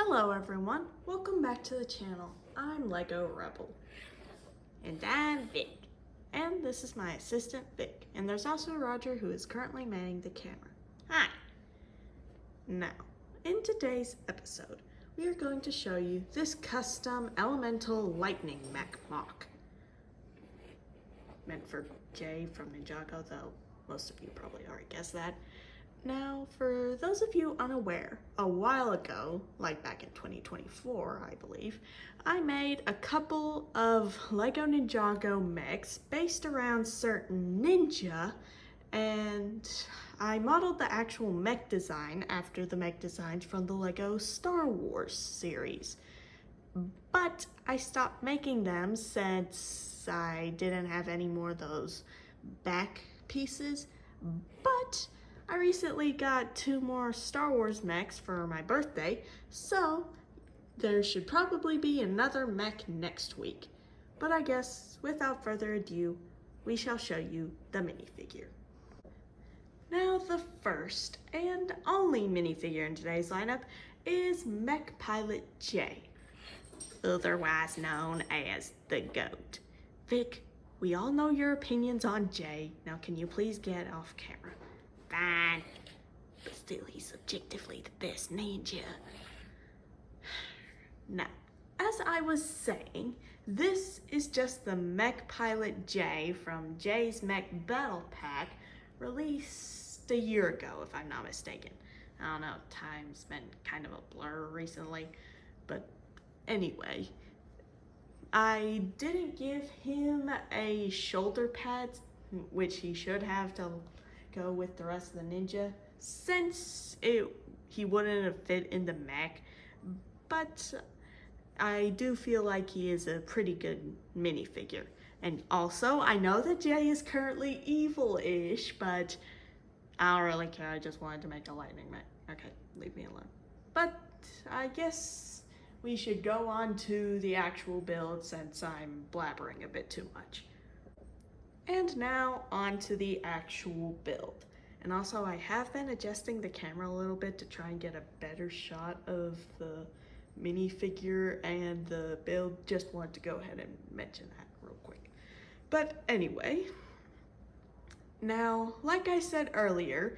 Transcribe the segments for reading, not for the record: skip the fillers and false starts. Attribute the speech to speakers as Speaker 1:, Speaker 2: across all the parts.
Speaker 1: Hello everyone, welcome back to the channel. I'm Lego Rebel.
Speaker 2: And I'm Vic.
Speaker 1: And this is my assistant Vic. And there's also Roger, who is currently manning the camera.
Speaker 2: Hi.
Speaker 1: Now, in today's episode, we are going to show you this custom elemental lightning Mech MOC. Meant for Jay from Ninjago, though most of you probably already guessed that. Now, for those of you unaware, a while ago, like back in 2024, I believe, I made a couple of Lego Ninjago mechs based around certain ninja, and I modeled the actual mech design after the mech designs from the Lego Star Wars series. But I stopped making them since I didn't have any more of those back pieces, but I recently got 2 more Star Wars mechs for my birthday, so there should probably be another mech next week. But I guess, without further ado, we shall show you the minifigure. Now, the first and only minifigure in today's lineup is Mech Pilot J, otherwise known as the GOAT. Vic, we all know your opinions on Jay. Now, can you please get off camera?
Speaker 2: Fine. But still, he's objectively the best ninja.
Speaker 1: Now, as I was saying, this is just the Mech Pilot J from Jay's Mech Battle Pack, released a year ago, if I'm not mistaken. I don't know, time's been kind of a blur recently, but anyway. I didn't give him a shoulder pad, which he should have to go with the rest of the ninja, since he wouldn't have fit in the mech, but I do feel like he is a pretty good minifigure. And also, I know that Jay is currently evil-ish, but I don't really care. I just wanted to make a lightning mech. Okay, leave me alone. But I guess we should go on to the actual build since I'm blabbering a bit too much. And now on to the actual build. And also, I have been adjusting the camera a little bit to try and get a better shot of the minifigure and the build. Just wanted to go ahead and mention that real quick. But anyway, now, like I said earlier,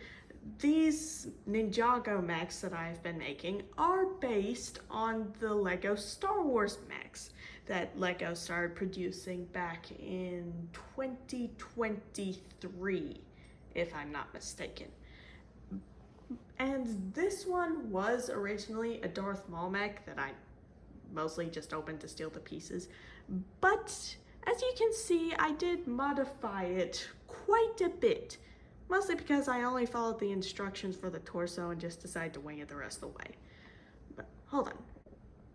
Speaker 1: these Ninjago mechs that I've been making are based on the Lego Star Wars mechs that Lego started producing back in 2023, if I'm not mistaken. And this one was originally a Darth Maul mech that I mostly just opened to steal the pieces, but as you can see, I did modify it quite a bit, mostly because I only followed the instructions for the torso and just decided to wing it the rest of the way. But hold on.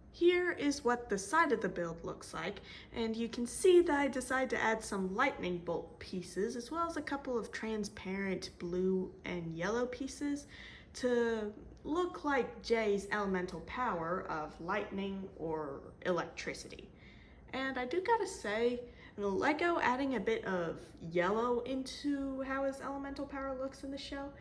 Speaker 1: Here is what the side of the build looks like, and you can see that I decided to add some lightning bolt pieces, as well as a couple of transparent blue and yellow pieces to look like Jay's elemental power of lightning or electricity. And I do gotta say, Lego adding a bit of yellow into how his elemental power looks in the show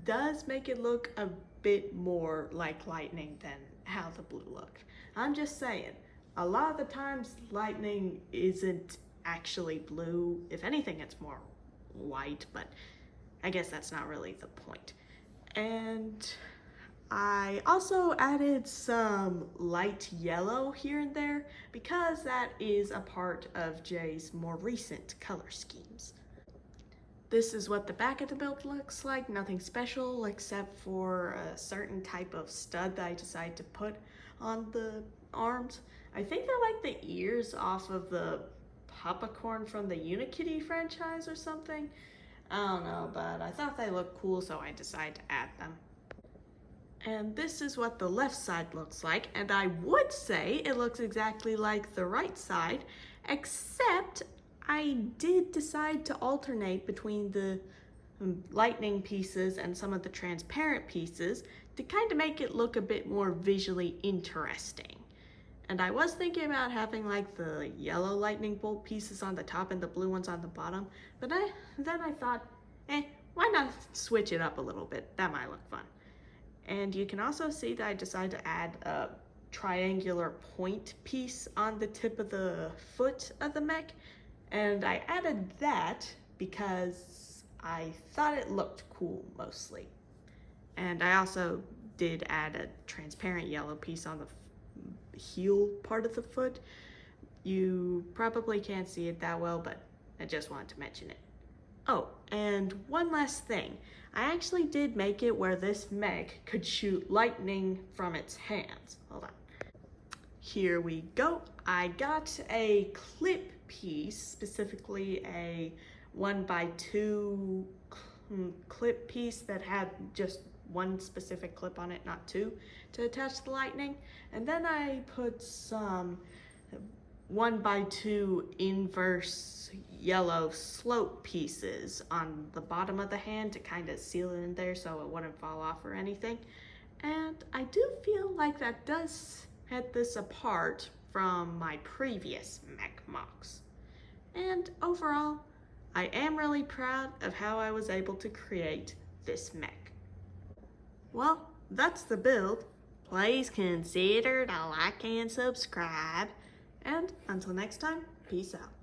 Speaker 1: does make it look a bit more like lightning than how the blue looked. I'm just saying, a lot of the times lightning isn't actually blue. If anything, it's more white, but I guess that's not really the point. And I also added some light yellow here and there because that is a part of Jay's more recent color schemes. This is what the back of the build looks like. Nothing special except for a certain type of stud that I decided to put on the arms. I think they're like the ears off of the popcorn from the Unikitty franchise or something. I don't know, but I thought they looked cool, so I decided to add them. And this is what the left side looks like, and I would say it looks exactly like the right side, except I did decide to alternate between the lightning pieces and some of the transparent pieces to kind of make it look a bit more visually interesting. And I was thinking about having like the yellow lightning bolt pieces on the top and the blue ones on the bottom, but then I thought, why not switch it up a little bit? That might look fun. And you can also see that I decided to add a triangular point piece on the tip of the foot of the mech, and I added that because I thought it looked cool mostly. And I also did add a transparent yellow piece on the heel part of the foot. You probably can't see it that well, but I just wanted to mention it. Oh, and one last thing. I actually did make it where this mech could shoot lightning from its hands. Hold on. Here we go. I got a clip piece, specifically a 1x2 clip piece that had just one specific clip on it, not two, to attach the lightning. And then I put some 1x2 inverse yellow slope pieces on the bottom of the hand to kind of seal it in there so it wouldn't fall off or anything. And I do feel like that does set this apart from my previous Mech MOCs. And overall, I am really proud of how I was able to create this mech. Well, that's the build. Please consider to like and subscribe. And until next time, peace out.